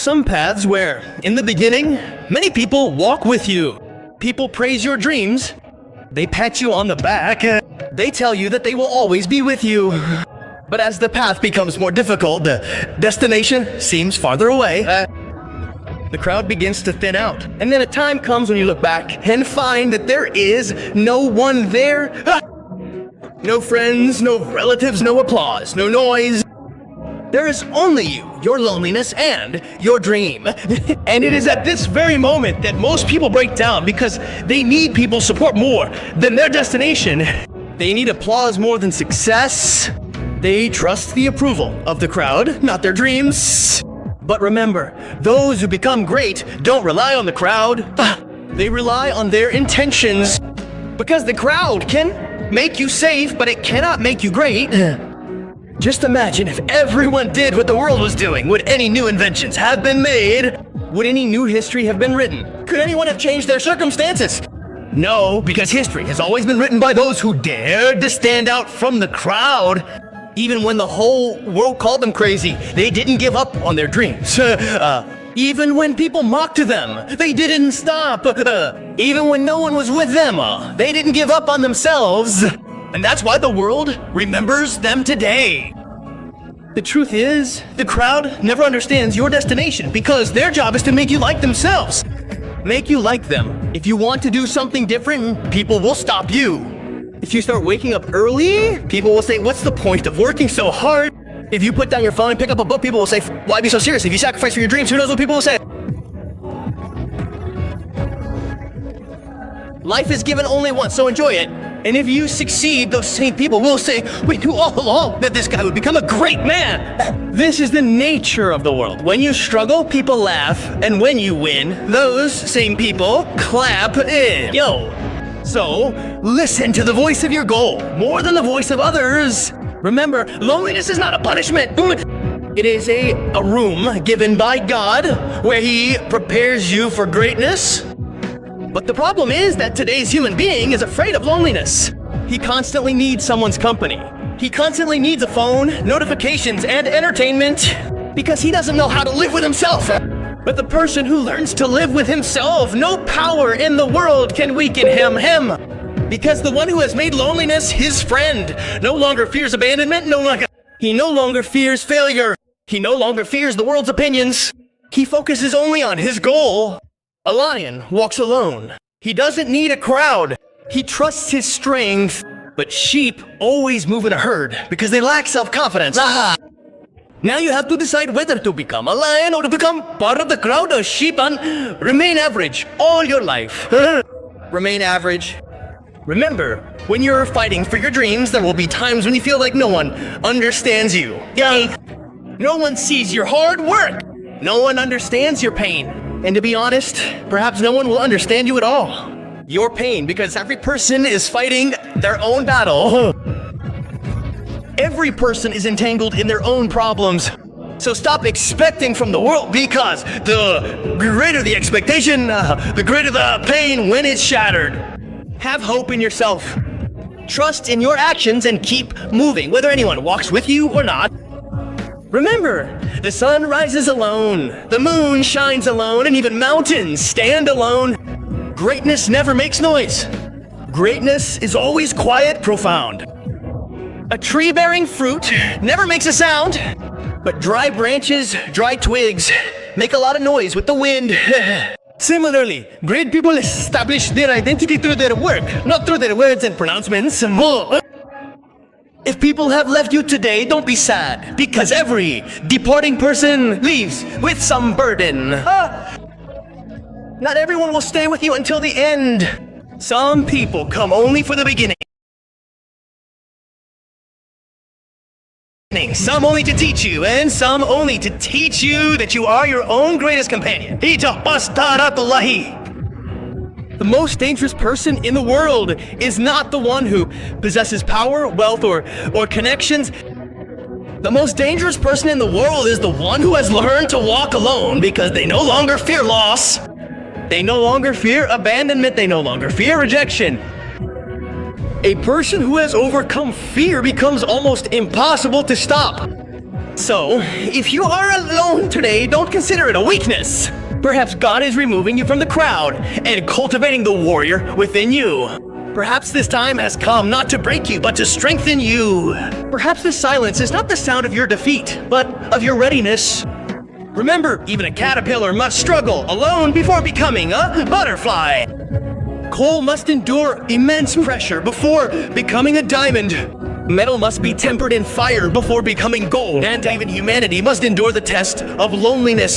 some paths where, in the beginning, many people walk with you. People praise your dreams. They pat you on the back. They tell you that they will always be with you. But as the path becomes more difficult, the destination seems farther away. The crowd begins to thin out. And then a time comes when you look back and find that there is no one there. No friends, no relatives, no applause, no noise. There is only you, your loneliness, and your dream. And it is at this very moment that most people break down because they need people's support more than their destination. They need applause more than success. They trust the approval of the crowd, not their dreams. But remember, those who become great don't rely on the crowd. They rely on their intentions. Because the crowd can make you safe, but it cannot make you great. Just imagine if everyone did what the world was doing. Would any new inventions have been made? Would any new history have been written? Could anyone have changed their circumstances? No, because history has always been written by those who dared to stand out from the crowd. Even when the whole world called them crazy, they didn't give up on their dreams. Even when people mocked them, they didn't stop. Even when no one was with them, they didn't give up on themselves. And that's why the world remembers them today. The truth is, the crowd never understands your destination because their job is to make you like themselves. Make you like them. If you want to do something different, people will stop you. If you start waking up early, people will say, what's the point of working so hard? If you put down your phone and pick up a book, people will say, why be so serious? If you sacrifice for your dreams, who knows what people will say? Life is given only once, so enjoy it. And if you succeed, those same people will say, we knew all along that this guy would become a great man. This is the nature of the world. When you struggle, people laugh. And when you win, those same people clap in. Yo. So, listen to the voice of your goal more than the voice of others. Remember, loneliness is not a punishment. It is a room given by God where He prepares you for greatness. But the problem is that today's human being is afraid of loneliness. He constantly needs someone's company. He constantly needs a phone, notifications, and entertainment because he doesn't know how to live with himself. But the person who learns to live with himself, no power in the world can weaken him. Because the one who has made loneliness his friend no longer fears abandonment, he no longer fears failure. He no longer fears the world's opinions. He focuses only on his goal. A lion walks alone. He doesn't need a crowd. He trusts his strength. But sheep always move in a herd because they lack self-confidence. Now you have to decide whether to become a lion or to become part of the crowd of sheep and remain average all your life. Remain average. Remember, when you're fighting for your dreams, there will be times when you feel like no one understands you. No one sees your hard work. No one understands your pain. And to be honest, perhaps no one will understand you at all. Your pain, because every person is fighting their own battle. Every person is entangled in their own problems. So stop expecting from the world, because the greater the expectation, the greater the pain when it's shattered. Have hope in yourself. Trust in your actions and keep moving, whether anyone walks with you or not. Remember, the sun rises alone, the moon shines alone, and even mountains stand alone. Greatness never makes noise. Greatness is always quiet, profound. A tree bearing fruit never makes a sound, but dry branches, dry twigs make a lot of noise with the wind. Similarly, great people establish their identity through their work, not through their words and pronouncements. If people have left you today, don't be sad, because every departing person leaves with some burden. Not everyone will stay with you until the end. Some people come only for the beginning. Some only to teach you, and some only to teach you that you are your own greatest companion. The most dangerous person in the world is not the one who possesses power, wealth, or connections. The most dangerous person in the world is the one who has learned to walk alone because they no longer fear loss. They no longer fear abandonment. They no longer fear rejection. A person who has overcome fear becomes almost impossible to stop. So, if you are alone today, don't consider it a weakness. Perhaps God is removing you from the crowd and cultivating the warrior within you. Perhaps this time has come not to break you, but to strengthen you. Perhaps this silence is not the sound of your defeat, but of your readiness. Remember, even a caterpillar must struggle alone before becoming a butterfly. Coal must endure immense pressure before becoming a diamond. Metal must be tempered in fire before becoming gold. And even humanity must endure the test of loneliness